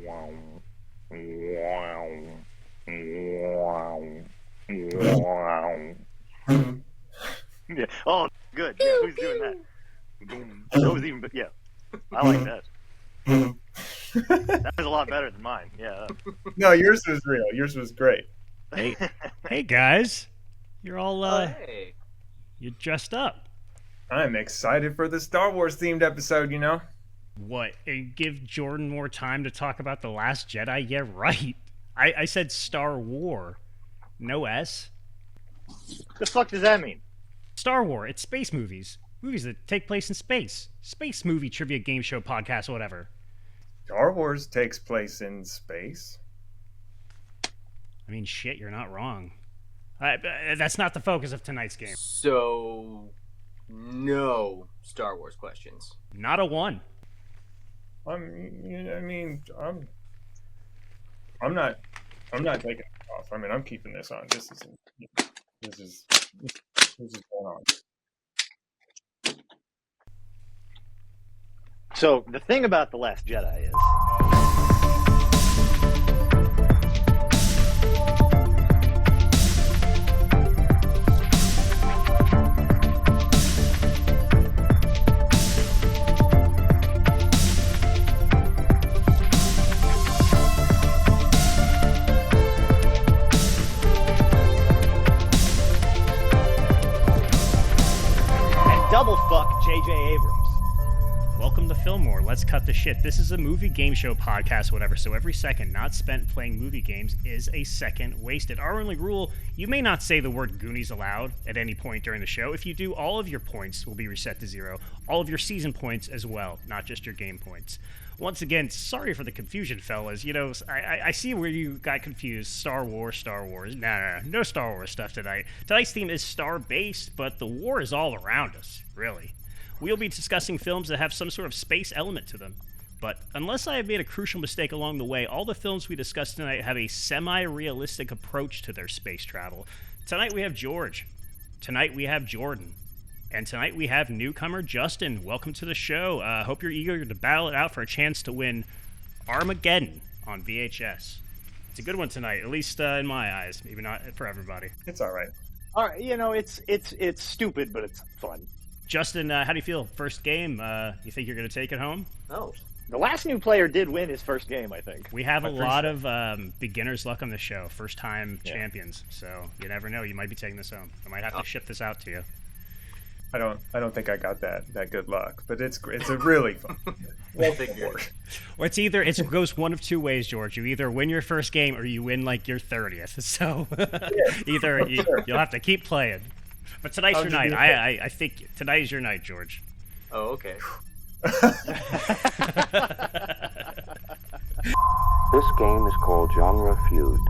Yeah. Oh, good. Yeah, who's doing that? That was even. Yeah, I like that. That was a lot better than mine. Yeah. No, yours was real. Yours was great. Hey guys, you're all Hey. you're dressed up. I'm excited for the Star Wars themed episode, you know? What? And give Jordan more time to talk about The Last Jedi? Yeah, right. I said Star War, no S. The fuck does that mean? Star War. It's space movies. Movies that take place in space. Space movie trivia game show podcast, whatever. Star Wars takes place in space. I mean, shit, you're not wrong. That's not the focus of tonight's game. So, no Star Wars questions. Not a one. I'm not taking it off. I mean, I'm keeping this on. This is going on. So the thing about The Last Jedi is, and double fuck J.J. Abrams. Welcome to Filmwar. Let's cut the shit. This is a movie game show podcast, whatever, so every second not spent playing movie games is a second wasted. Our only rule, you may not say the word Goonies aloud at any point during the show. If you do, all of your points will be reset to 0. All of your season points as well, not just your game points. Once again, sorry for the confusion, fellas. You know, I see where you got confused. Star Wars. No Star Wars stuff tonight. Tonight's theme is star-based, but the war is all around us, really. We'll be discussing films that have some sort of space element to them. But unless I have made a crucial mistake along the way, all the films we discuss tonight have a semi-realistic approach to their space travel. Tonight we have George. Tonight we have Jordan. And tonight we have newcomer Justin. Welcome to the show. Hope you're eager to battle it out for a chance to win Armageddon on VHS. It's a good one tonight, at least in my eyes. Maybe not for everybody. It's all right. All right, you know, it's stupid, but it's fun. Justin, how do you feel? First game, you think you're going to take it home? Oh. The last new player did win his first game, I think. We have a lot of beginner's luck on the show, first-time champions. So you never know. You might be taking this home. I might have to ship this out to you. I don't think I got that good luck, but it's a really fun. Well figured. Well, it goes one of two ways, George. You either win your first game or you win like your 30th. So you'll have to keep playing. But tonight's your night. I think tonight is your night, George. Oh, okay. This game is called Genre Feud.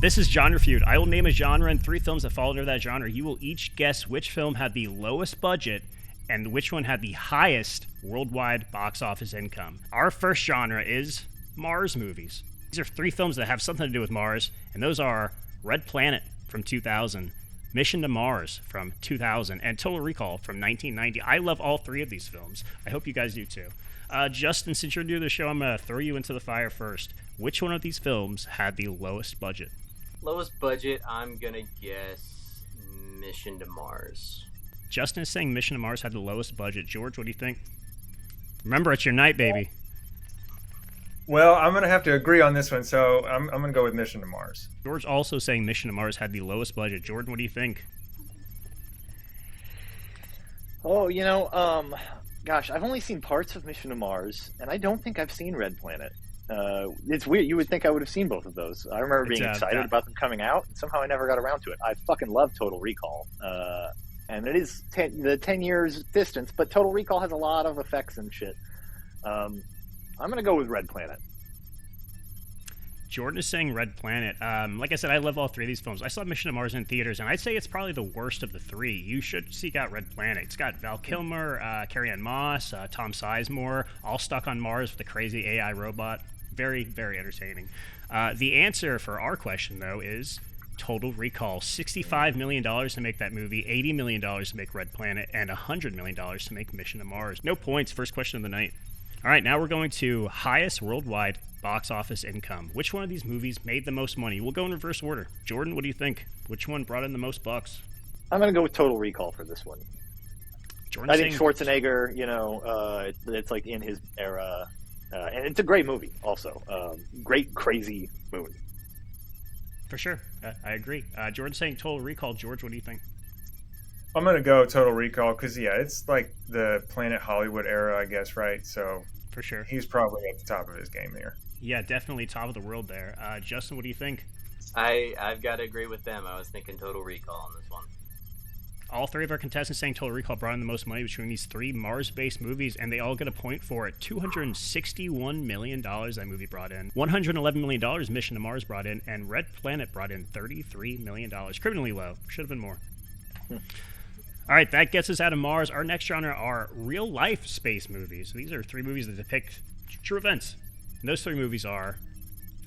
This is Genre Feud. I will name a genre and 3 films that fall under that genre. You will each guess which film had the lowest budget and which one had the highest worldwide box office income. Our first genre is Mars movies. These are 3 films that have something to do with Mars, and those are Red Planet from 2000, Mission to Mars from 2000, and Total Recall from 1990. I love all 3 of these films. I hope you guys do too. Justin, since you're new to the show, I'm going to throw you into the fire first. Which one of these films had the lowest budget? Lowest budget, I'm gonna guess Mission to Mars. Justin is saying Mission to Mars had the lowest budget. George, what do you think? Remember, it's your night, baby. Well, I'm gonna have to agree on this one, so I'm gonna go with Mission to Mars. George also saying Mission to Mars had the lowest budget. Jordan, what do you think? Oh, you know, gosh, I've only seen parts of Mission to Mars, and I don't think I've seen Red Planet. It's weird. You would think I would have seen both of those. I remember being excited about them coming out, and somehow I never got around to it. I fucking love Total Recall. And it is the 10 years distance, but Total Recall has a lot of effects and shit. I'm going to go with Red Planet. Jordan is saying Red Planet. Like I said, I love all 3 of these films. I saw Mission to Mars in theaters, and I'd say it's probably the worst of the 3. You should seek out Red Planet. It's got Val Kilmer, Carrie-Anne Moss, Tom Sizemore, all stuck on Mars with a crazy AI robot. Very, very entertaining. The answer for our question, though, is Total Recall. $65 million to make that movie, $80 million to make Red Planet, and $100 million to make Mission to Mars. No points. First question of the night. All right, now we're going to highest worldwide box office income. Which one of these movies made the most money? We'll go in reverse order. Jordan, what do you think? Which one brought in the most bucks? I'm going to go with Total Recall for this one. I think Schwarzenegger, it's like in his era, and it's a great movie also. Great, crazy movie. For sure. I agree. Jordan's saying Total Recall. George, what do you think? I'm going to go Total Recall because, it's like the Planet Hollywood era, I guess, right? So for sure, he's probably at the top of his game here. Yeah, definitely top of the world there. Justin, what do you think? I've got to agree with them. I was thinking Total Recall on this one. All three of our contestants saying Total Recall brought in the most money between these three Mars-based movies, and they all get a point for it. $261 million that movie brought in. $111 million Mission to Mars brought in, and Red Planet brought in $33 million. Criminally low. Should have been more. All right, that gets us out of Mars. Our next genre are real-life space movies. These are three movies that depict true events. And those three movies are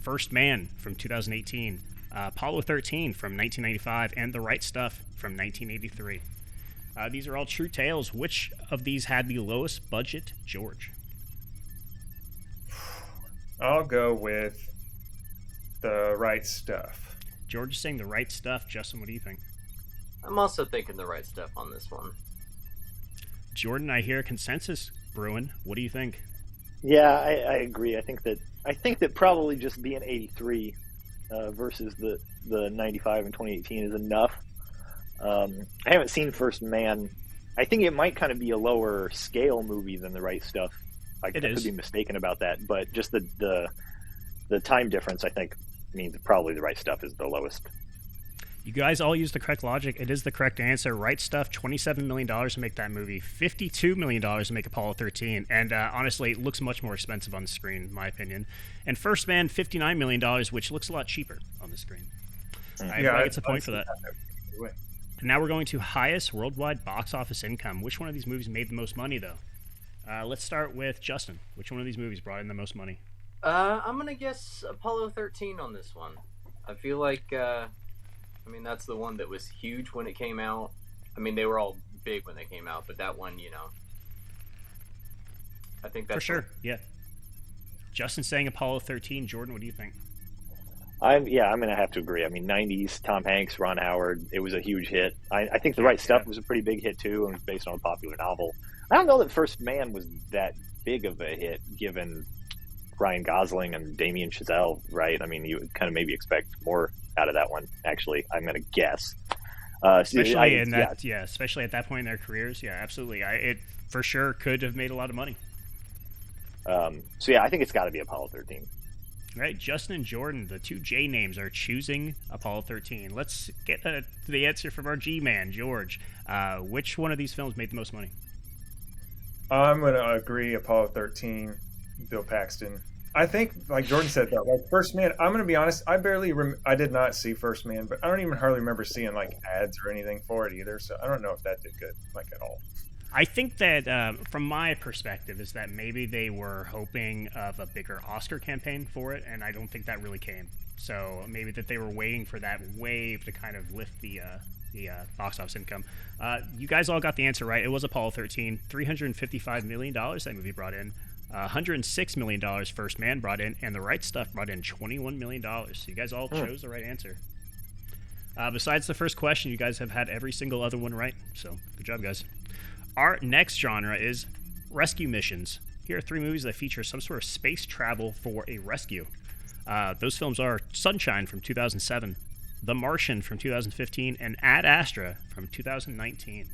First Man from 2018, Apollo 13 from 1995, and The Right Stuff from 1983. These are all true tales. Which of these had the lowest budget, George? I'll go with The Right Stuff. George is saying The Right Stuff. Justin, what do you think? I'm also thinking The Right Stuff on this one. Jordan, I hear a consensus brewing. What do you think? Yeah, I agree. I think that probably just being 83 versus the 95 and 2018 is enough. I haven't seen First Man. I think it might kind of be a lower scale movie than The Right Stuff. I could be mistaken about that, but just the time difference, I think, means probably The Right Stuff is the lowest. You guys all use the correct logic. It is the correct answer. Right Stuff, $27 million to make that movie, $52 million to make Apollo 13, and honestly, it looks much more expensive on the screen, in my opinion. And First Man, $59 million, which looks a lot cheaper on the screen. Everybody gets a point for that. And now we're going to highest worldwide box office income. Which one of these movies made the most money, though? Let's start with Justin. Which one of these movies brought in the most money? I'm going to guess Apollo 13 on this one. I feel like... that's the one that was huge when it came out. They were all big when they came out, but that one, I think that's... For sure, yeah. Justin saying Apollo 13. Jordan, what do you think? I'm going to have to agree. 90s, Tom Hanks, Ron Howard, it was a huge hit. I think The Right Stuff was a pretty big hit, too, and was based on a popular novel. I don't know that First Man was that big of a hit, given Ryan Gosling and Damien Chazelle, right? You would kind of maybe expect more out of that one, actually, I'm going to guess. Especially especially at that point in their careers. Yeah, absolutely. It for sure could have made a lot of money. I think it's got to be Apollo 13. Right, Justin and Jordan, the two J names, are choosing Apollo 13. Let's get to the answer from our G-man, George. Which one of these films made the most money? I'm going to agree Apollo 13, Bill Paxton. I think, like Jordan said, though, like First Man, I'm going to be honest, I did not see First Man, but I don't even hardly remember seeing like ads or anything for it either, so I don't know if that did good, like at all. I think that from my perspective is that maybe they were hoping of a bigger Oscar campaign for it, and I don't think that really came. So maybe that they were waiting for that wave to kind of lift the box office income. You guys all got the answer right. It was Apollo 13, $355 million that movie brought in. $106 million First Man brought in, and The Right Stuff brought in $21 million. So you guys all chose the right answer. Besides the first question, you guys have had every single other one right. So good job, guys. Our next genre is rescue missions. Here are three movies that feature some sort of space travel for a rescue. Those films are Sunshine from 2007, The Martian from 2015, and Ad Astra from 2019.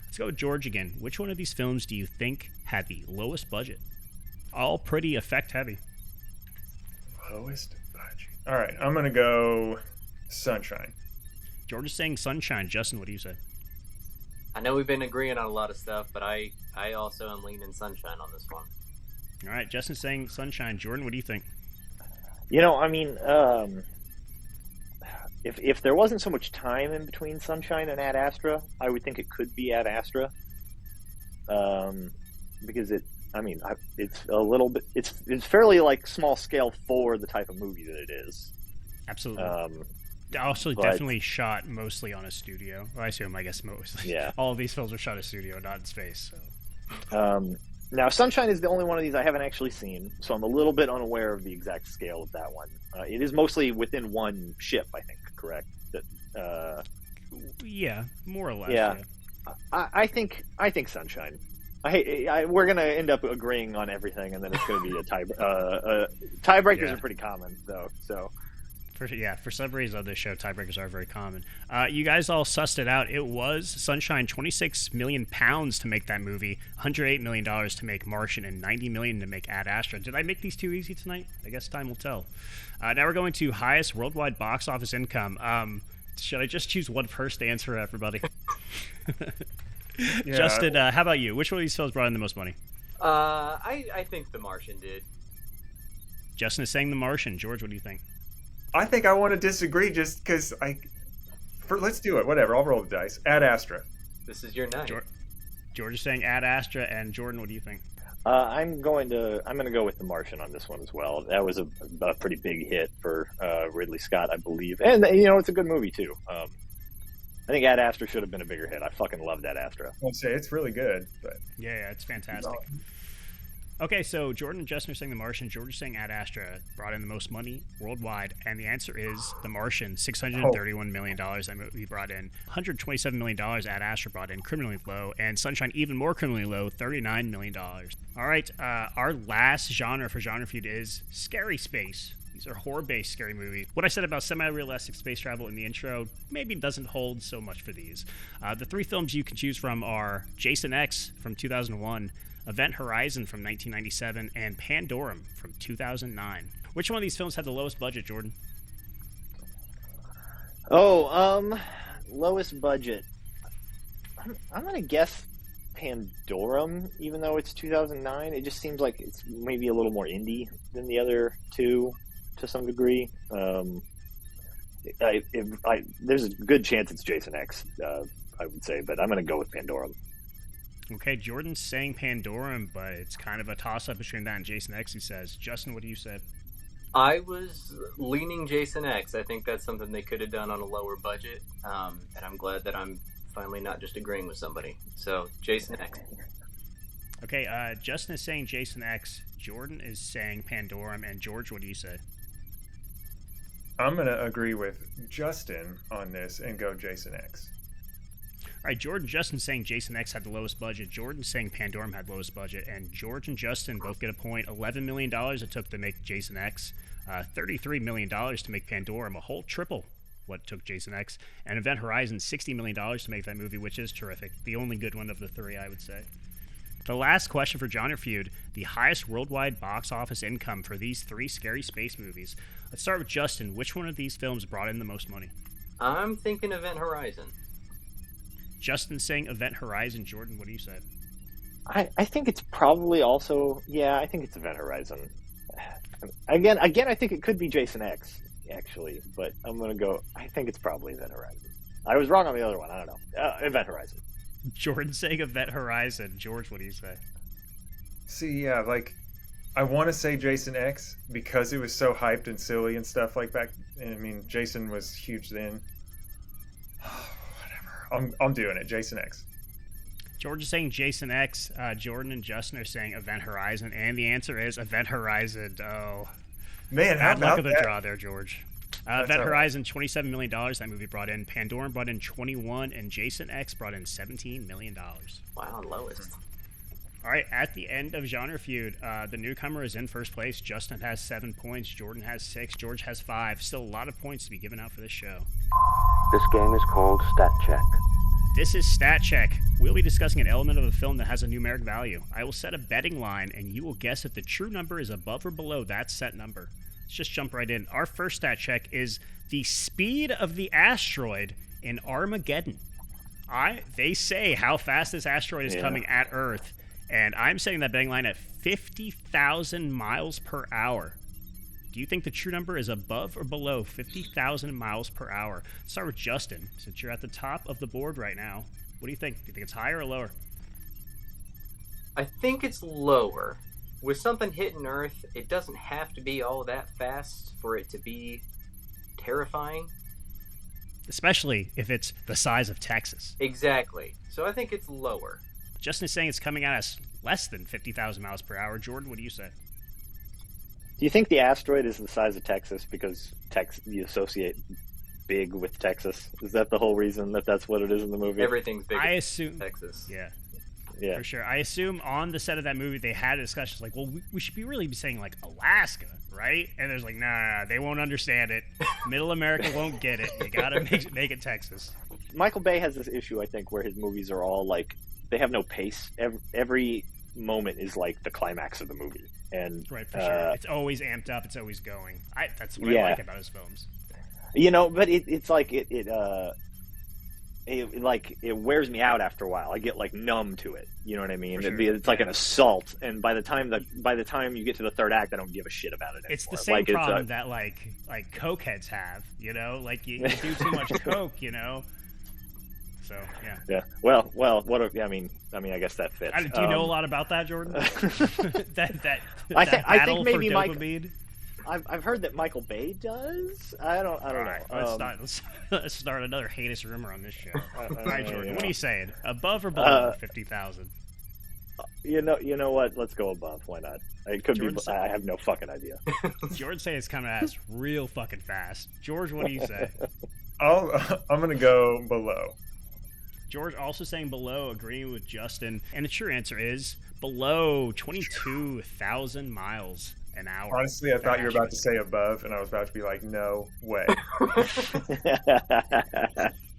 Let's go with George again. Which one of these films do you think had the lowest budget? All pretty effect heavy. Lowest budget. All right, I'm going to go Sunshine. George is saying Sunshine. Justin, what do you say? I know we've been agreeing on a lot of stuff, but I also am leaning Sunshine on this one. All right, Justin's saying Sunshine. Jordan, what do you think? If there wasn't so much time in between Sunshine and Ad Astra, I would think it could be Ad Astra. Because it's a little bit, it's fairly like small scale for the type of movie that it is. Absolutely. Also, definitely shot mostly on a studio. Well, I guess mostly. Yeah. All of these films were shot in a studio, not in space. So. Now, Sunshine is the only one of these I haven't actually seen, so I'm a little bit unaware of the exact scale of that one. It is mostly within one ship, I think, correct? Yeah, more or less. Yeah. I think Sunshine. We're gonna end up agreeing on everything, and then it's gonna be a tie. Tiebreakers are pretty common, though. So. For some reason on this show, tiebreakers are very common. You guys all sussed it out. It was Sunshine, 26 million pounds to make that movie, $108 million to make Martian, and $90 million to make Ad Astra. Did I make these too easy tonight? I guess time will tell. Now we're going to highest worldwide box office income. Should I just choose one first answer, everybody? Yeah. Justin, how about you? Which one of these films brought in the most money? I think The Martian did. Justin is saying The Martian. George, what do you think? I think I want to disagree just because let's do it. Whatever. I'll roll the dice. Ad Astra. This is your night. George is saying Ad Astra, and Jordan, what do you think? I'm going to go with The Martian on this one as well. That was a pretty big hit for Ridley Scott, I believe, and it's a good movie too. I think Ad Astra should have been a bigger hit. I fucking loved Ad Astra. I'll say it's really good, but yeah, it's fantastic. Okay, so Jordan and Justin are saying The Martian. George is saying Ad Astra brought in the most money worldwide, and the answer is The Martian, $631 million. That movie brought in $127 million. Ad Astra brought in criminally low, and Sunshine even more criminally low, $39 million. All right, our last genre for Genre Feud is scary space. These are horror-based scary movies. What I said about semi-realistic space travel in the intro maybe doesn't hold so much for these. The three films you can choose from are Jason X from 2001, Event Horizon from 1997, and Pandorum from 2009. Which one of these films had the lowest budget, Jordan? Lowest budget. I'm gonna guess Pandorum, even though it's 2009. It just seems like it's maybe a little more indie than the other two to some degree. There's a good chance it's Jason X, I would say, but I'm gonna go with Pandorum. Okay, Jordan's saying Pandorum, but it's kind of a toss-up between that and Jason X, he says. Justin, what do you say? I was leaning Jason X. I think that's something they could have done on a lower budget, and I'm glad that I'm finally not just agreeing with somebody. So, Jason X. Okay, Justin is saying Jason X, Jordan is saying Pandorum, and George, what do you say? I'm going to agree with Justin on this and go Jason X. All right, Jordan and Justin saying Jason X had the lowest budget. Jordan saying Pandorum had the lowest budget. And George and Justin both get a point. $11 million it took to make Jason X. $33 million to make Pandorum, a whole triple what took Jason X. And Event Horizon, $60 million to make that movie, which is terrific. The only good one of the three, I would say. The last question for Genre Feud, the highest worldwide box office income for these three scary space movies. Let's start with Justin. Which one of these films brought in the most money? I'm thinking Event Horizon. Justin saying Event Horizon. Jordan, what do you say? I think it's probably also, I think it's Event Horizon. Again, I think it could be Jason X, actually, but I'm going to go, I think it's probably Event Horizon. I was wrong on the other one, I don't know. Event Horizon. Jordan saying Event Horizon. George, what do you say? See, I want to say Jason X because it was so hyped and silly and stuff like back. I mean, Jason was huge then. I'm doing it. Jason X. George is saying Jason X. Jordan and Justin are saying Event Horizon, and the answer is Event Horizon. Oh, man, how bad luck about of the that? draw there, George. Event Horizon, $27 million that movie brought in. Pandorum brought in 21, and Jason X brought in $17 million. Wow, lowest. All right, at the end of Genre Feud, the newcomer is in first place. Justin has 7 points. Jordan has 6. George has 5. Still a lot of points to be given out for this show. This game is called Stat Check. This is Stat Check. We'll be discussing an element of a film that has a numeric value. I will set a betting line, and you will guess if the true number is above or below that set number. Let's just jump right in. Our first stat check is the speed of the asteroid in Armageddon. They say how fast this asteroid is coming at Earth, and I'm setting that betting line at 50,000 miles per hour. Do you think the true number is above or below 50,000 miles per hour? Let's start with Justin, since you're at the top of the board right now. What do you think? Do you think it's higher or lower? I think it's lower. With something hitting Earth, it doesn't have to be all that fast for it to be terrifying. Especially if it's the size of Texas. Exactly. So I think it's lower. Justin is saying it's coming at us less than 50,000 miles per hour. Jordan, what do you say? Do you think the asteroid is the size of Texas because you associate big with Texas? Is that the whole reason that's what it is in the movie? Everything's big. I assume Texas. Yeah. Yeah, for sure. I assume on the set of that movie they had discussions like, well, we should really be saying like Alaska, right? And there's like, nah, they won't understand it. Middle America won't get it. You gotta make it Texas. Michael Bay has this issue, I think, where his movies are all like they have no pace. Every moment is like the climax of the movie, and right, for sure. It's always amped up. It's always going. That's what I like about his films. But it's like it wears me out after a while. I get like numb to it. You know what I mean? Sure. It's like an assault, and by the time you get to the third act, I don't give a shit about it anymore. It's the same problem that like cokeheads have. You know, like you do too much coke. You know. So yeah. Yeah. Well. I mean, I guess that fits. Do you know a lot about that, Jordan? that I think maybe dopamine? I've heard that Michael Bay does. I don't know. Right, let's start another heinous rumor on this show. All right, Jordan, what are you saying? Above or below 50,000? You know what? Let's go above. Why not? It could be. I have no fucking idea. George saying it's coming at us real fucking fast. George, what do you say? I'm gonna go below. George also saying below, agreeing with Justin, and the true answer is below 22,000 miles an hour. Honestly, I thought you were about to say above, and I was about to be like, no way.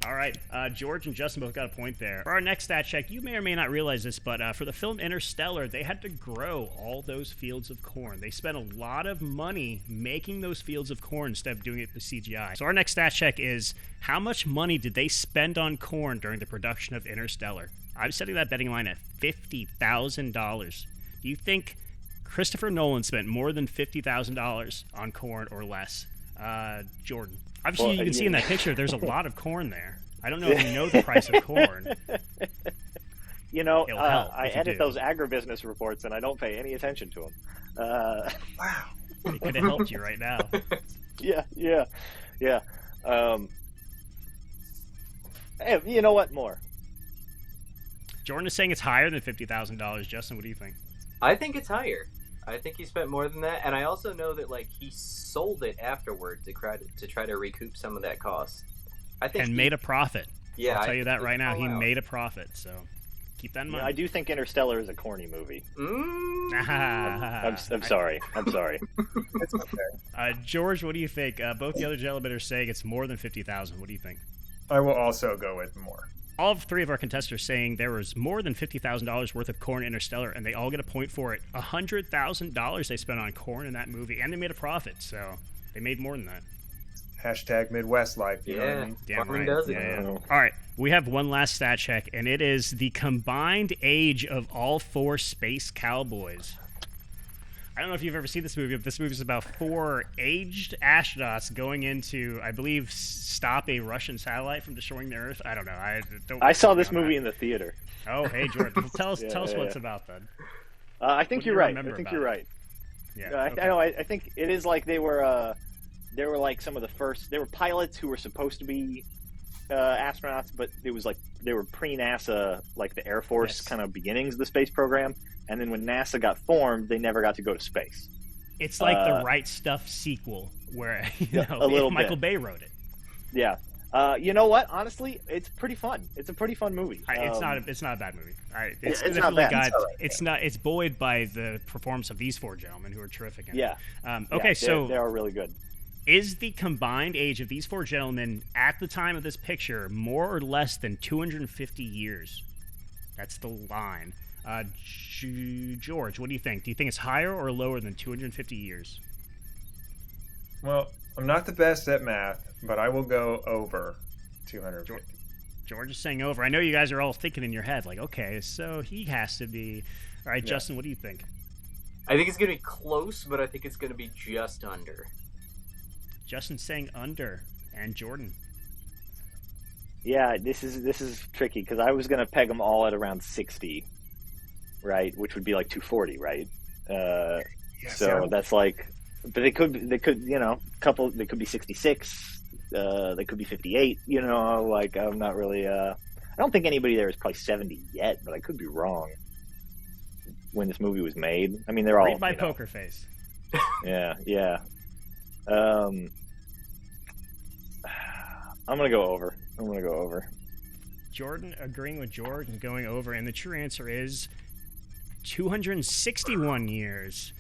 All right, George and Justin both got a point there. For our next stat check, you may or may not realize this, but for the film Interstellar, they had to grow all those fields of corn. They spent a lot of money making those fields of corn instead of doing it with CGI. So our next stat check is, how much money did they spend on corn during the production of Interstellar? I'm setting that betting line at $50,000. Do you think Christopher Nolan spent more than $50,000 on corn or less? Jordan. Obviously, you can see in that picture, there's a lot of corn there. I don't know if you know the price of corn. I edit those agribusiness reports, and I don't pay any attention to them. Wow. It could have helped you right now. Yeah. Hey, you know what? More. Jordan is saying it's higher than $50,000. Justin, what do you think? I think it's higher. I think he spent more than that, and I also know that like he sold it afterward to try to recoup some of that cost. I think made a profit. Yeah, I'll tell you that right now. He made a profit, so keep that in mind. I do think Interstellar is a corny movie. I'm sorry. It's okay. George, what do you think? Both the other gentlemen are saying it's more than 50,000. What do you think? I will also go with more. All three of our contestants are saying there was more than $50,000 worth of corn in Interstellar, and they all get a point for it. $100,000 they spent on corn in that movie, and they made a profit, so they made more than that. Hashtag Midwest life. You know what I mean? Damn right. Does it. Yeah. All right, we have one last stat check, and it is the combined age of all four space cowboys. I don't know if you've ever seen this movie, but this movie is about four aged astronauts going into, I believe, stop a Russian satellite from destroying the Earth. I don't know. I saw this movie in the theater. Oh, hey, Jordan. Tell us what it's about, then. I think you're right. Yeah. Okay. I think it is like they were like some of the first. They were pilots who were supposed to be astronauts, but it was like they were pre-NASA, like the Air Force kind of beginnings of the space program. And then when NASA got formed, they never got to go to space. It's like the Right Stuff sequel, where Michael Bay wrote it. Yeah. You know what? Honestly, it's pretty fun. It's a pretty fun movie. It's not a bad movie. It's not bad. It's buoyed by the performance of these four gentlemen who are terrific. Okay, so they are really good. Is the combined age of these four gentlemen at the time of this picture more or less than 250 years? That's the line. George, what do you think? Do you think it's higher or lower than 250 years? Well, I'm not the best at math, but I will go over 250. George is saying over. I know you guys are all thinking in your head, like, okay, so he has to be. All right, Justin, what do you think? I think it's going to be close, but I think it's going to be just under. Justin's saying under. And Jordan? Yeah, this is tricky, because I was going to peg them all at around 60. Right, which would be like 240, right? That's like, but they could, couple. They could be 66. They could be 58. Like I'm not really. I don't think anybody there is probably 70 yet, but I could be wrong. when this movie was made. I mean, they're all Read my poker face. Yeah. I'm gonna go over. Jordan agreeing with George and going over, and the true answer is 261 years.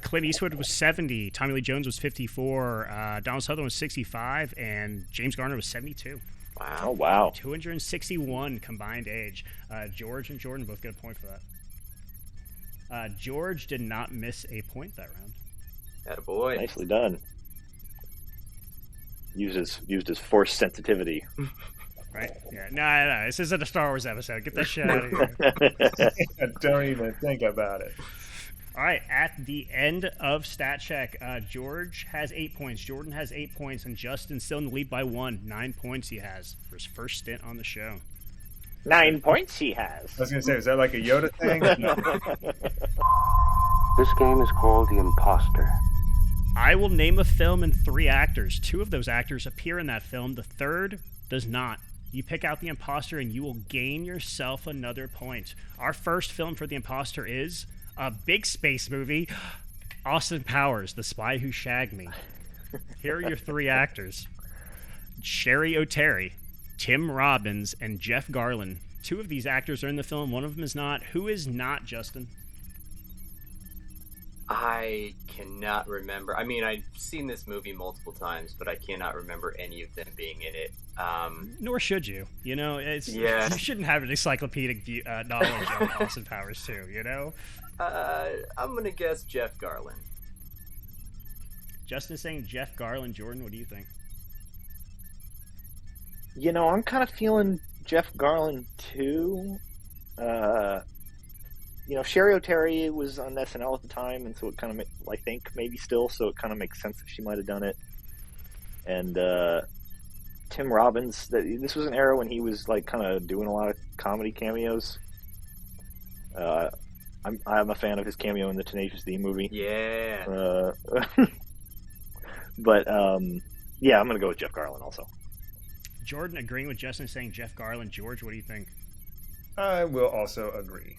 Clint Eastwood was 70, Tommy Lee Jones was 54, Donald Sutherland was 65, and James Garner was 72. Wow. Oh, wow. 261 combined age. George and Jordan both get a point for that. George did not miss a point that round. Attaboy. Nicely done. Used his force sensitivity. Right? Yeah. No. This isn't a Star Wars episode. Get that shit out of here. Don't even think about it. All right. At the end of Stat Check, George has 8 points. Jordan has 8 points, and Justin's still in the lead by 1. 9 points he has for his first stint on the show. 9 points he has. I was going to say, is that like a Yoda thing? This game is called The Imposter. I will name a film and 3 actors. 2 of those actors appear in that film. The third does not. You pick out The Imposter, and you will gain yourself another point. Our first film for The Imposter is a big space movie, Austin Powers, The Spy Who Shagged Me. Here are your 3 actors. Sherry O'Terry, Tim Robbins, and Jeff Garlin. 2 of these actors are in the film. One of them is not. Who is not, Justin? I cannot remember. I mean, I've seen this movie multiple times, but I cannot remember any of them being in it. Nor should you. You know, you shouldn't have an encyclopedic knowledge of Austin Powers too. You know. I'm gonna guess Jeff Garlin. Justin is saying Jeff Garlin. Jordan, what do you think? You know, I'm kind of feeling Jeff Garlin too. You know, Sherry O'Terry was on SNL at the time, and so it kind of, I think, maybe still, so it kind of makes sense that she might have done it. And Tim Robbins, this was an era when he was, like, kind of doing a lot of comedy cameos. I'm a fan of his cameo in the Tenacious D movie. Yeah. But, yeah, I'm going to go with Jeff Garlin also. Jordan agreeing with Justin, saying Jeff Garlin. George, what do you think? I will also agree.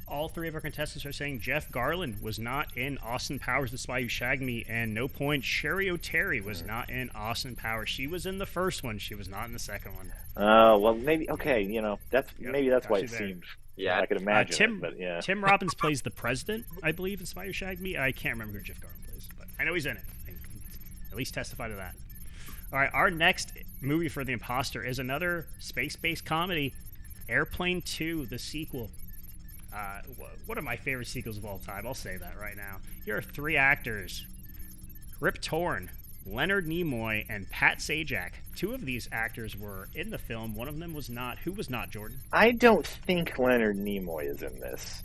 All 3 of our contestants are saying Jeff Garlin was not in Austin Powers, The Spy Who Shagged Me, and no point. Sherry O'Terry was not in Austin Powers. She was in the first one. She was not in the second one. Well, maybe, okay, you know, maybe that's why it seemed. Yeah, I could imagine it, but yeah. Tim Robbins plays the president, I believe, in Spy Who Shagged Me. I can't remember who Jeff Garlin plays, but I know he's in it. I can at least testify to that. All right, our next movie for The Imposter is another space-based comedy, Airplane 2, the sequel. One of my favorite sequels of all time. I'll say that right now. Here are 3 actors. Rip Torn, Leonard Nimoy, and Pat Sajak. 2 of these actors were in the film. One of them was not. Who was not, Jordan? I don't think Leonard Nimoy is in this.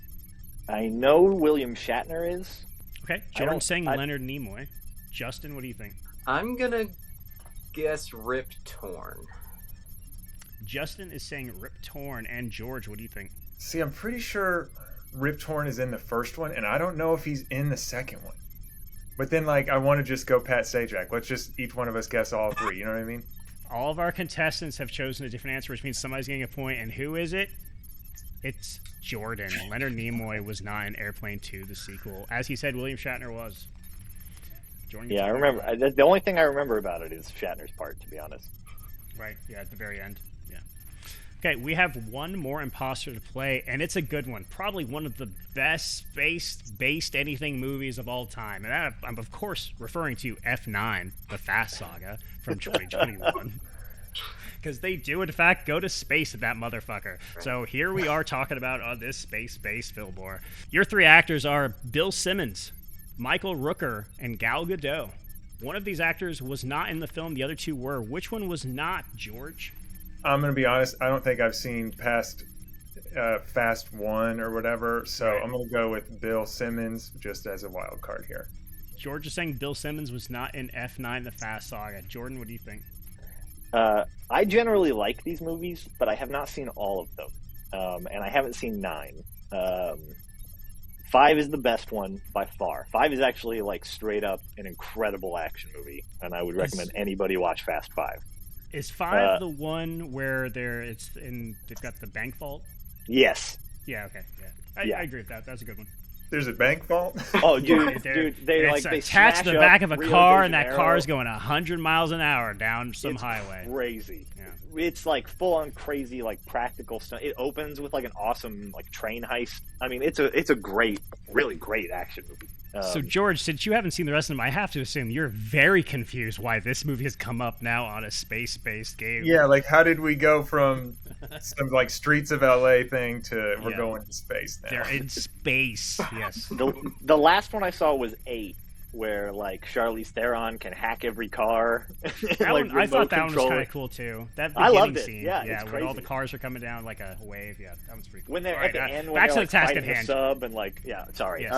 I know William Shatner is. Okay, Jordan's saying Leonard Nimoy. Justin, what do you think? I'm gonna guess Rip Torn. Justin is saying Rip Torn. And George, what do you think? See, I'm pretty sure Rip Torn is in the first one, and I don't know if he's in the second one. But then, like, I want to just go Pat Sajak. Let's just each one of us guess all 3. You know what I mean? All of our contestants have chosen a different answer, which means somebody's getting a point. And who is it? It's Jordan. Leonard Nimoy was not in Airplane 2, the sequel. As he said, William Shatner was. Jordan, yeah, I remember. The only thing I remember about it is Shatner's part, to be honest. Right, yeah, at the very end. Yeah. Okay, we have one more imposter to play, and it's a good one. Probably one of the best space-based anything movies of all time. And that, I'm, of course, referring to F9, the Fast Saga from 2021. Because they do, in fact, go to space at that motherfucker. So here we are talking about this space-based Filmwar. Your 3 actors are Bill Simmons, Michael Rooker, and Gal Gadot. One of these actors was not in the film. The other 2 were. Which one was not, George? I'm going to be honest. I don't think I've seen past Fast 1 or whatever. So I'm going to go with Bill Simmons just as a wild card here. George is saying Bill Simmons was not in F9, the Fast Saga. Jordan, what do you think? I generally like these movies, but I have not seen all of them. And I haven't seen 9. 5 is the best one by far. 5 is actually like straight up an incredible action movie, and I would recommend anybody watch Fast 5. Is 5 the one where they've got the bank vault? Yes. Yeah. Okay. Yeah. I agree with that. That's a good one. There's a bank vault. Oh, dude, they attached to the back of a car, and that car is going 100 miles an hour down some highway. Crazy. Yeah. It's like full on crazy, like practical stuff. It opens with like an awesome like train heist. I mean, it's a great, really great action movie. So George, since you haven't seen the rest of them, I have to assume you're very confused why this movie has come up now on a space-based game. Yeah, like how did we go from some like Streets of LA thing to we're going to space now? They're in space. Yes. The last one I saw was 8, where like Charlize Theron can hack every car. That like, one, I thought that one was kind of cool too. That beginning loved it. scene, Yeah, it's when crazy. all the cars are coming down like a wave. Yeah, that one's pretty cool. When they're at the end, when back they're to the task at fighting the hand. sub and like, sorry. Yes,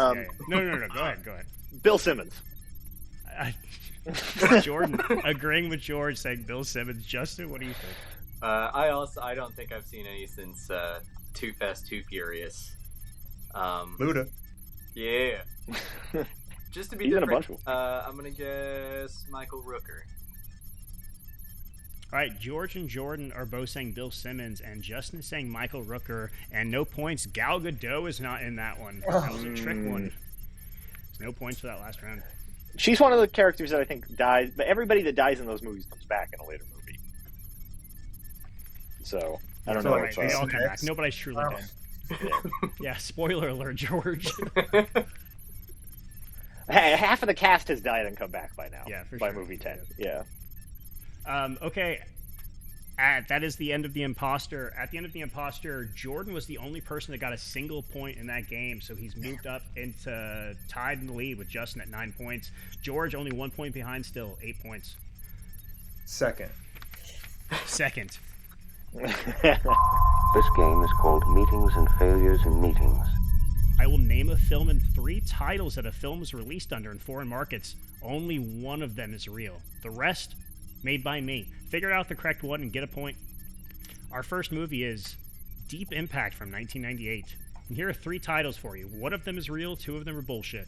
No. Go ahead. Bill Simmons. Jordan agreeing with George, saying Bill Simmons. Justin, what do you think? I don't think I've seen any since Too Fast, Too Furious. Luda. Yeah. Just to be He's in a different, bunch of I'm gonna guess Michael Rooker. All right, George and Jordan are both saying Bill Simmons, and Justin is saying Michael Rooker, and no points. Gal Gadot is not in that one. That was a trick one. There's no points for that last round. She's one of the characters that I think dies, but everybody that dies in those movies comes back in a later movie. So I don't know. Right, they all come back. Nobody's truly dead. Yeah, spoiler alert, George. Hey, half of the cast has died and come back by now. Yeah, for by sure. movie 10. Yeah. Okay. That is the end of the imposter. At the end of the imposter, Jordan was the only person that got a single point in that game, so he's moved up into tied in the lead with Justin at 9 points. George only 1 point behind, still 8 points. Second. This game is called Meetings and Failures in Meetings. I will name a film and 3 titles that a film was released under in foreign markets. Only one of them is real. The rest, made by me. Figure out the correct one and get a point. Our first movie is Deep Impact from 1998. And here are 3 titles for you. One of them is real, 2 of them are bullshit.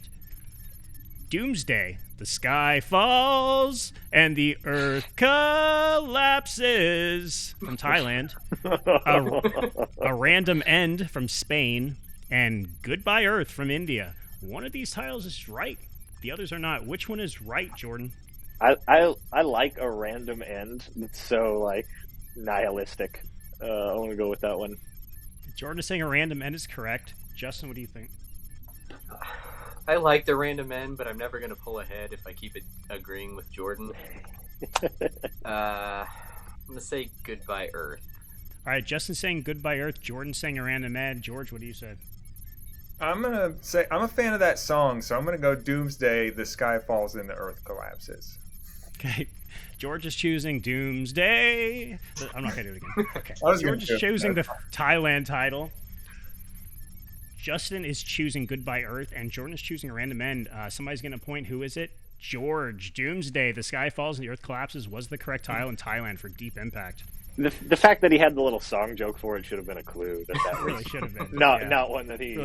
Doomsday, the sky falls and the earth collapses from Thailand. A Random End from Spain. And Goodbye Earth from India. One of these titles is right. The others are not. Which one is right, Jordan? I like A Random End. It's so like nihilistic. I want to go with that one. Jordan is saying A Random End is correct. Justin, what do you think? I like the Random End, but I'm never gonna pull ahead if I keep it agreeing with Jordan. I'm gonna say Goodbye Earth. All right, Justin saying Goodbye Earth. Jordan saying A Random End. George, what do you say? I'm gonna say I'm a fan of that song, so I'm gonna go Doomsday. The sky falls and the earth collapses. Okay, George is choosing Doomsday. I'm not gonna do it again. Okay, George is choosing the Thailand title. Justin is choosing Goodbye Earth, and Jordan is choosing A Random End. Somebody's getting a point. Who is it? George. Doomsday. The sky falls and the earth collapses was the correct title in Thailand for Deep Impact. The fact that he had the little song joke for it should have been a clue that really should have been. Not one that he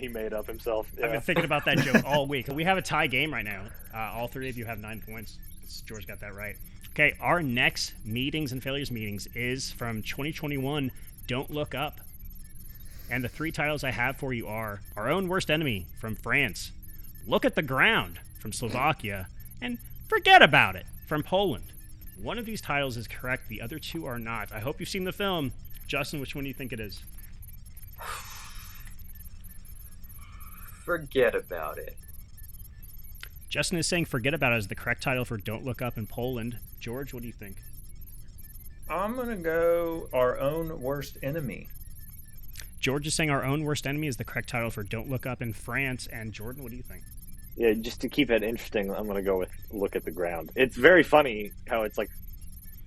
made up himself. Yeah. I've been thinking about that joke all week. We have a tie game right now. All 3 of you have 9 points. George got that right. Okay, our next Meetings and Failures meetings is from 2021. Don't Look Up. And the 3 titles I have for you are Our Own Worst Enemy from France, Look at the Ground from Slovakia, and Forget About It from Poland. One of these titles is correct. The other 2 are not. I hope you've seen the film. Justin, which one do you think it is? Forget About It. Justin is saying Forget About It is the correct title for Don't Look Up in Poland. George, what do you think? I'm gonna go Our Own Worst Enemy. George is saying Our Own Worst Enemy is the correct title for Don't Look Up in France. And Jordan, what do you think? Yeah, just to keep it interesting, I'm going to go with Look at the Ground. It's very funny how it's like,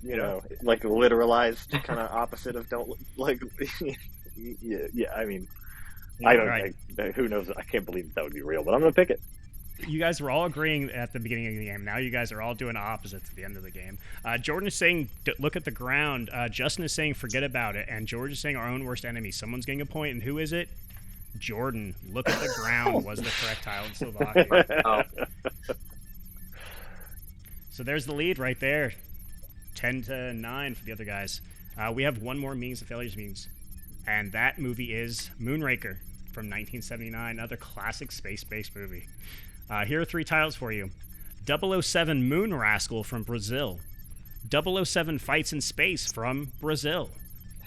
you know, like literalized, kind of opposite of don't like. Yeah. I mean, I don't. Right. Who knows? I can't believe that would be real, but I'm going to pick it. You guys were all agreeing at the beginning of the game. Now you guys are all doing opposites at the end of the game. Jordan is saying Look at the Ground. Justin is saying Forget About It, and George is saying Our Own Worst Enemy. Someone's getting a point, and who is it? Jordan. Look at the Ground was the correct title in Slovakia. Oh. So there's the lead right there. 10-9 for the other guys. We have one more Meetings and Failures meetings, and that movie is Moonraker. from 1979, another classic space-based movie. Here are 3 titles for you. 007 Moon Rascal from Brazil. 007 Fights in Space from Brazil.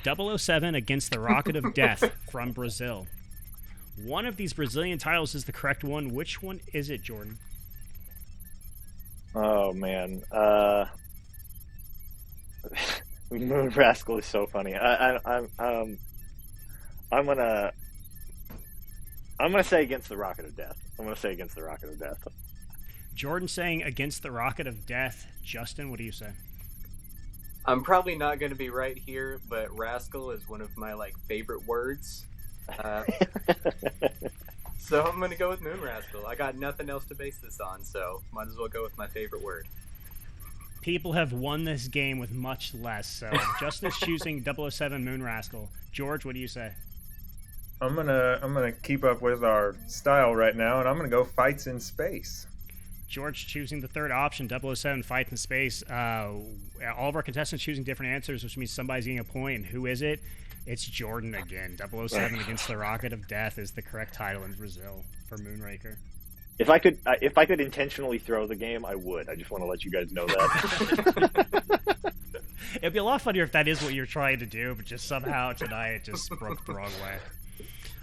007 Against the Rocket of Death from Brazil. One of these Brazilian titles is the correct one. Which one is it, Jordan? Oh man, Moon Rascal is so funny. I'm gonna say Against the Rocket of Death. I'm gonna say Against the Rocket of Death. Jordan saying Against the Rocket of Death. Justin, what do you say? I'm probably not going to be right here, but rascal is one of my favorite words. So I'm going to go with Moon Rascal. I got nothing else to base this on, so might as well go with my favorite word. People have won this game with much less, so Justin's choosing 007 Moon Rascal. George, what do you say? I'm gonna keep up with our style right now, and I'm gonna go Fights in Space. George choosing the third option, 007 Fights in Space. All of our contestants choosing different answers, which means somebody's getting a point. And who is it? It's Jordan again. 007 Against the Rocket of Death is the correct title in Brazil for Moonraker. If I could intentionally throw the game, I would. I just want to let you guys know that. It'd be a lot funnier if that is what you're trying to do, but just somehow tonight it just broke the wrong way.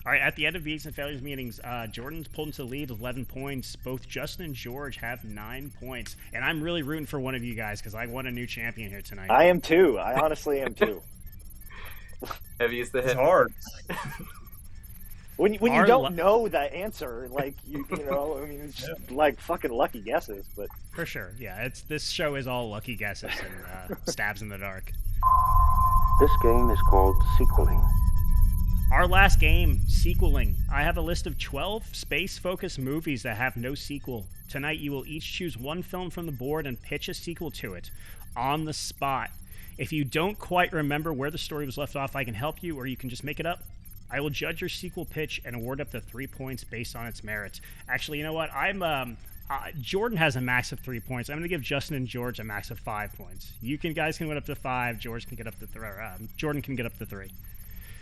All right, at the end of Beats and Failures meetings, Jordan's pulled into the lead with 11 points. Both Justin and George have 9 points. And I'm really rooting for one of you guys because I want a new champion here tonight. I am too. I honestly am too. Heaviest the hit. It's hard. When you don't know the answer, you know, I mean, it's just fucking lucky guesses. But for sure, yeah. This show is all lucky guesses and stabs in the dark. This game is called sequeling. Our last game, sequeling. I have a list of 12 space-focused movies that have no sequel. Tonight, you will each choose one film from the board and pitch a sequel to it on the spot. If you don't quite remember where the story was left off, I can help you, or you can just make it up. I will judge your sequel pitch and award up to 3 points based on its merits. Actually, you know what? Jordan has a max of 3 points. I'm going to give Justin and George a max of 5 points. Guys can win up to 5. George can get up to 3. Jordan can get up to 3.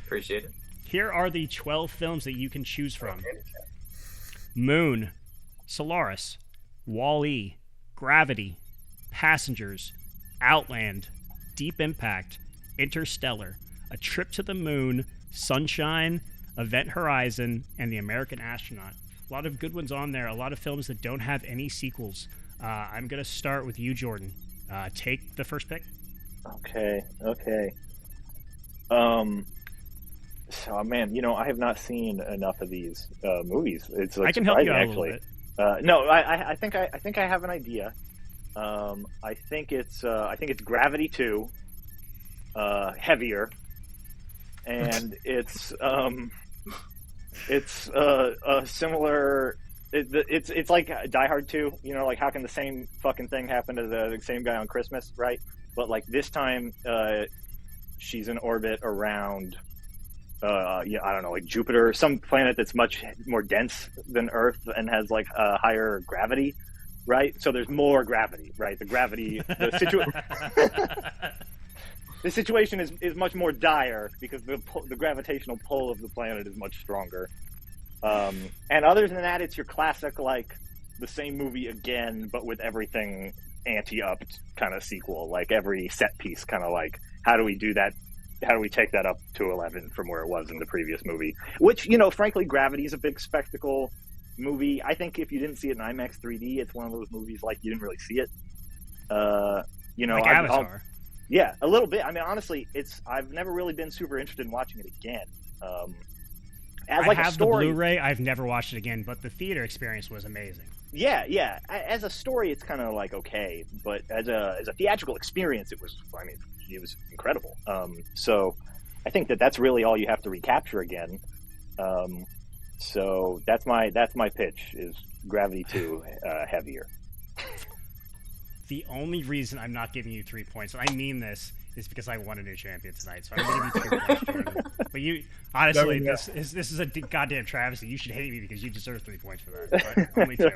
Appreciate it. Here are the 12 films that you can choose from. Moon, Solaris, Wall-E, Gravity, Passengers, Outland, Deep Impact, Interstellar, A Trip to the Moon, Sunshine, Event Horizon, and The American Astronaut. A lot of good ones on there. A lot of films that don't have any sequels. I'm going to start with you, Jordan. Take the first pick. Okay. So, man, I have not seen enough of these movies. It's I can help you out actually. A little bit. No, I think I have an idea. I think it's Gravity 2, heavier, and it's a similar. It's like Die Hard 2. How can the same fucking thing happen to the same guy on Christmas, right? But this time, she's in orbit around. I don't know, Jupiter, some planet that's much more dense than Earth and has a higher gravity, right? So there's more gravity, right? The situation is much more dire because the gravitational pull of the planet is much stronger. And other than that, it's your classic the same movie again, but with everything anti-upped kind of sequel. Every set piece kind of how do we do that? How do we take that up to 11 from where it was in the previous movie? Which, frankly, Gravity is a big spectacle movie. I think if you didn't see it in IMAX 3D, it's one of those movies you didn't really see it. Avatar. Yeah, a little bit. I mean, honestly, I've never really been super interested in watching it again. I have the Blu-ray. I've never watched it again, but the theater experience was amazing. Yeah. As a story, it's kind of okay, but as a theatrical experience, it was incredible. So I think that's really all you have to recapture again. So that's my pitch is Gravity 2, heavier. The only reason I'm not giving you 3 points, and I mean this, is because I won a new champion tonight. So I'm going to give you 2 points, Jordan. But honestly, this is a goddamn travesty. You should hate me because you deserve 3 points for that. But only 2.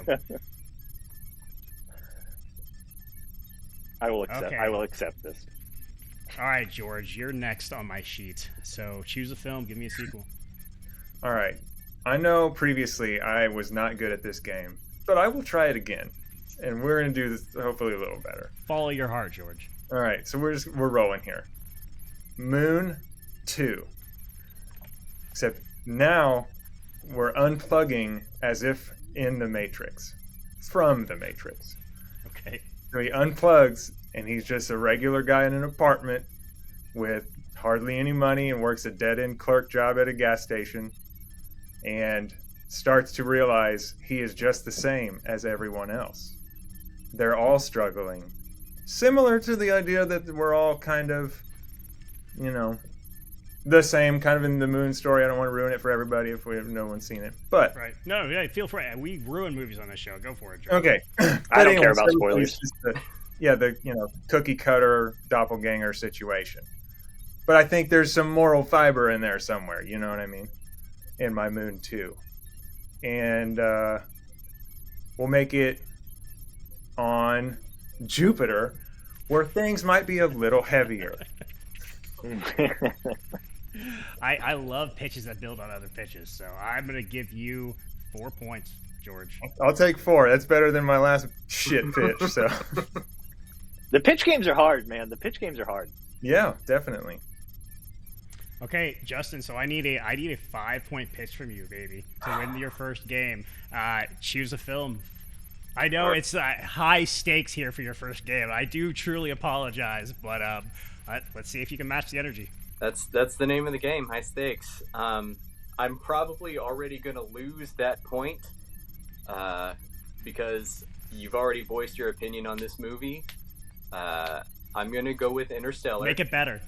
I will accept. Okay. I will accept this. All right, George, you're next on my sheet. So choose a film. Give me a sequel. All right. I know previously I was not good at this game, but I will try it again. And we're going to do this hopefully a little better. Follow your heart, George. All right, so we're rolling here. Moon 2. Except now we're unplugging as if in the Matrix. From the Matrix. Okay. So he unplugs, and he's just a regular guy in an apartment with hardly any money and works a dead-end clerk job at a gas station, and starts to realize he is just the same as everyone else. They're all struggling. Similar to the idea that we're all kind of, the same, kind of in the Moon story. I don't want to ruin it for everybody if no one's seen it. But right. No, yeah, feel free. We ruin movies on this show. Go for it, George. Okay. I don't care about spoilers. The cookie cutter doppelganger situation. But I think there's some moral fiber in there somewhere, you know what I mean? In my Moon 2. And we'll make it on Jupiter, where things might be a little heavier. I love pitches that build on other pitches, so I'm going to give you 4 points, George. I'll take 4. That's better than my last shit pitch. So the pitch games are hard, man. The pitch games are hard. Yeah, definitely. Okay, Justin. So I need a 5-point pitch from you, baby, to win your first game. Choose a film. I know it's high stakes here for your first game. I do truly apologize, but let's see if you can match the energy. That's the name of the game, high stakes. I'm probably already going to lose that point because you've already voiced your opinion on this movie. I'm going to go with Interstellar. Make it better.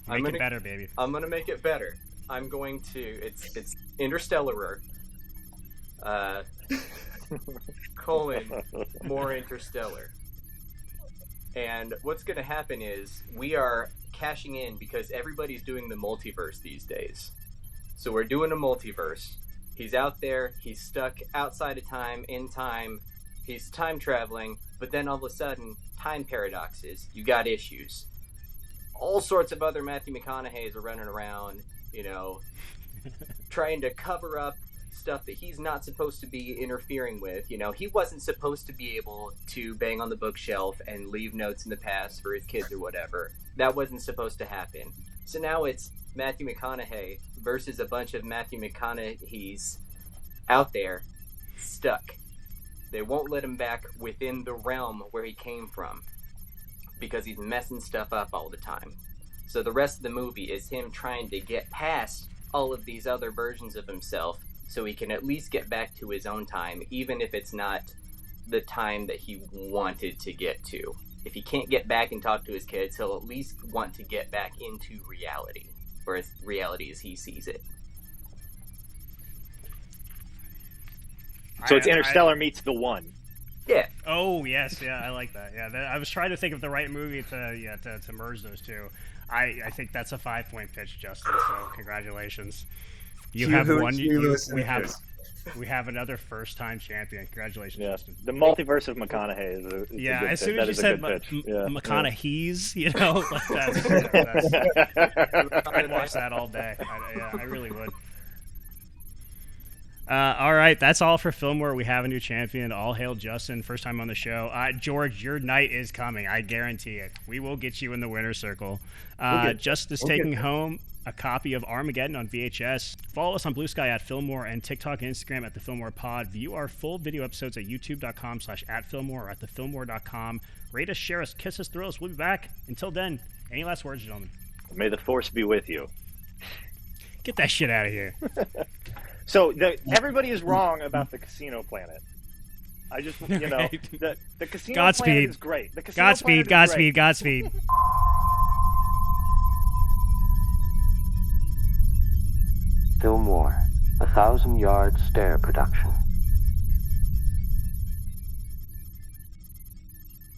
Make it better, baby. I'm going to make it better. I'm going to... It's Interstellar. More Interstellar. And what's going to happen is we are cashing in because everybody's doing the multiverse these days. So we're doing a multiverse. He's out there, he's stuck outside of time, in time, he's time traveling, but then all of a sudden, time paradoxes, you got issues. All sorts of other Matthew McConaughey's are running around, trying to cover up stuff that he's not supposed to be interfering with. He wasn't supposed to be able to bang on the bookshelf and leave notes in the past for his kids or whatever. That wasn't supposed to happen. So now it's Matthew McConaughey versus a bunch of Matthew McConaughey's out there stuck. They won't let him back within the realm where he came from because he's messing stuff up all the time. So the rest of the movie is him trying to get past all of these other versions of himself so he can at least get back to his own time, even if it's not the time that he wanted to get to. If he can't get back and talk to his kids, he'll at least want to get back into reality, or as reality as he sees it. So it's Interstellar meets The One. Yeah. Oh, yes. Yeah, I like that. Yeah, I was trying to think of the right movie to merge those two. I think that's a 5-point pitch, Justin, so congratulations. You have one. We have another first-time champion. Congratulations, Justin. The multiverse of McConaughey is a good as soon as you said McConaughey's, I'd watch that all day. I really would. All right, that's all for Filmwar. We have a new champion. All hail Justin, first time on the show. George, your night is coming. I guarantee it. We will get you in the winner's circle. Justin is taking home a copy of Armageddon on VHS. Follow us on Bluesky at Filmwar and TikTok and Instagram at The Filmwar Pod. View our full video episodes at youtube.com/@Filmwar or at thefilmwar.com. Rate us, share us, kiss us, thrill us. We'll be back. Until then, any last words, gentlemen? May the force be with you. Get that shit out of here. So everybody is wrong about the Casino Planet. I just, the Casino Planet is great. The Casino Godspeed. Filmwar, a 1,000-yard stare production.